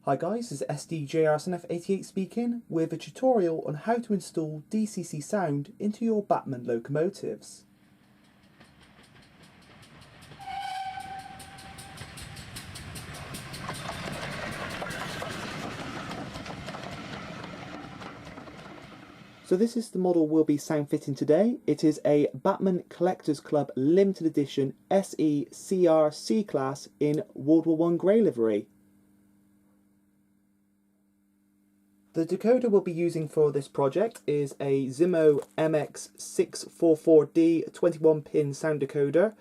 Hi guys, this is SDJRSNF88 speaking with a tutorial on how to install DCC Sound into your Bachmann locomotives. So this is the model we'll be sound fitting today. It is a Bachmann Collectors Club Limited Edition SECR C Class in World War I grey livery. The decoder we'll be using for this project is a Zimo MX644 21-pin sound decoder,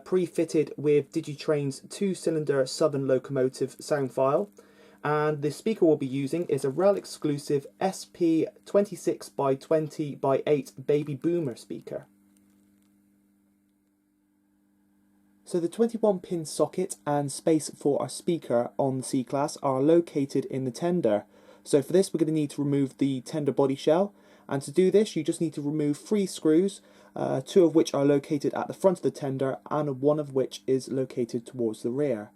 pre-fitted with Digitrains 2-cylinder Southern locomotive sound file. And the speaker we'll be using is a REL exclusive SP 26x20x8 Baby Boomer speaker. So the 21-pin socket and space for our speaker on the C Class are located in the tender. So for this we're going to need to remove the tender body shell, and to do this you just need to remove 3 screws, 2 of which are located at the front of the tender and 1 of which is located towards the rear.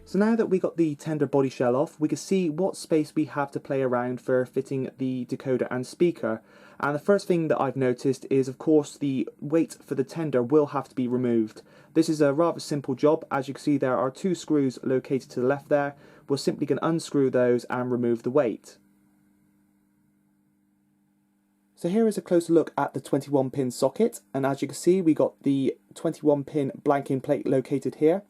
So now that we got the tender body shell off, we can see what space we have to play around for fitting the decoder and speaker. And the first thing that I've noticed is, of course, the weight for the tender will have to be removed. This is a rather simple job. As you can see, there are 2 screws located to the left there. We're simply going to unscrew those and remove the weight. So here is a closer look at the 21-pin socket, and as you can see we got the 21-pin blanking plate located here.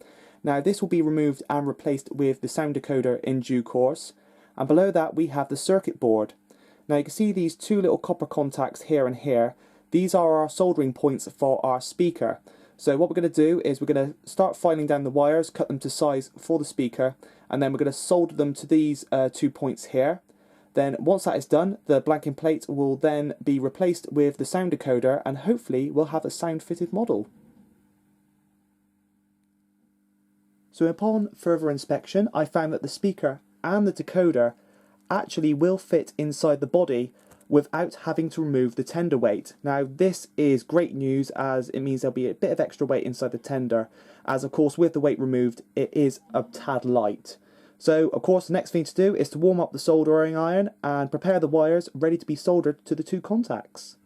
Now this will be removed and replaced with the sound decoder in due course, and below that we have the circuit board. Now you can see these 2 little copper contacts here and here. These are our soldering points for our speaker. So what we're going to do is we're going to start filing down the wires, cut them to size for the speaker, and then we're going to solder them to these 2 points here. Then once that is done, the blanking plate will then be replaced with the sound decoder, and hopefully we'll have a sound fitted model. So upon further inspection, I found that the speaker and the decoder actually will fit inside the body without having to remove the tender weight. Now this is great news, as it means there'll be a bit of extra weight inside the tender, as of course with the weight removed it is a tad light. So of course the next thing to do is to warm up the soldering iron and prepare the wires ready to be soldered to the 2 contacts.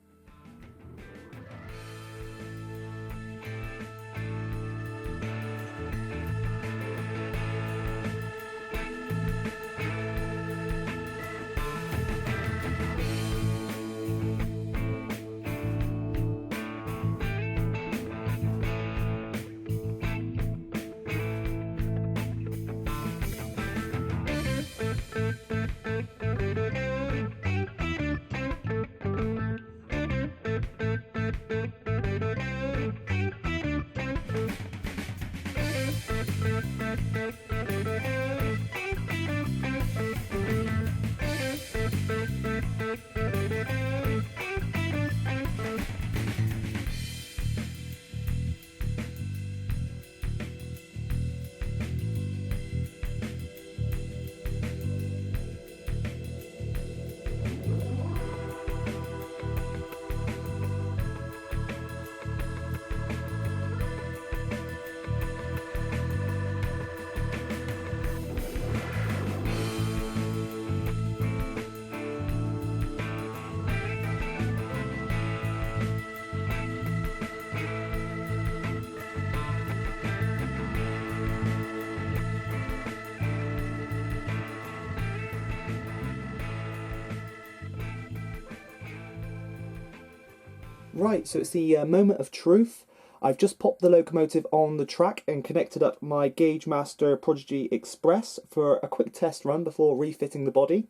Right, so it's the moment of truth. I've just popped the locomotive on the track and connected up my Gauge Master Prodigy Express for a quick test run before refitting the body.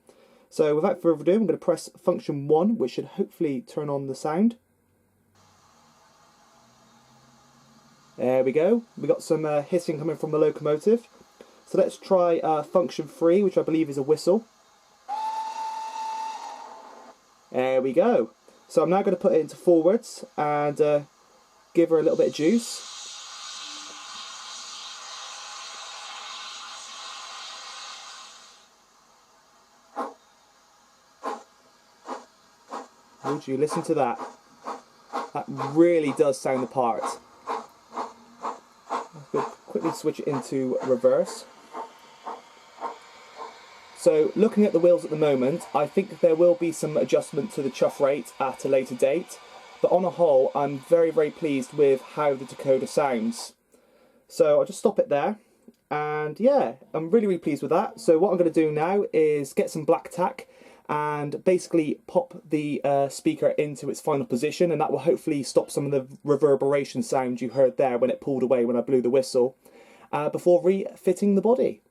So without further ado, I'm going to press function 1, which should hopefully turn on the sound. There we go. We got some hissing coming from the locomotive. So let's try function 3, which I believe is a whistle. There we go. So I'm now going to put it into forwards and give her a little bit of juice. Would you listen to that? That really does sound the part. Let's quickly switch it into reverse. So looking at the wheels at the moment, I think there will be some adjustment to the chuff rate at a later date, but on a whole I'm very pleased with how the decoder sounds. So I'll just stop it there, and yeah, I'm really pleased with that. So what I'm going to do now is get some black tack and basically pop the speaker into its final position, and that will hopefully stop some of the reverberation sound you heard there when it pulled away when I blew the whistle, before refitting the body.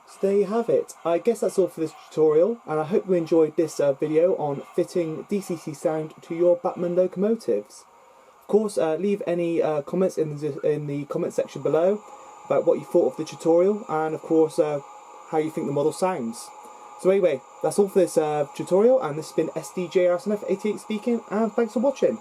So there you have it. I guess that's all for this tutorial, and I hope you enjoyed this video on fitting DCC sound to your Bachmann locomotives. Of course, leave any comments in the comment section below, about what you thought of the tutorial, and of course how you think the model sounds. So anyway, that's all for this tutorial, and this has been SDJRSNF88 speaking, and thanks for watching.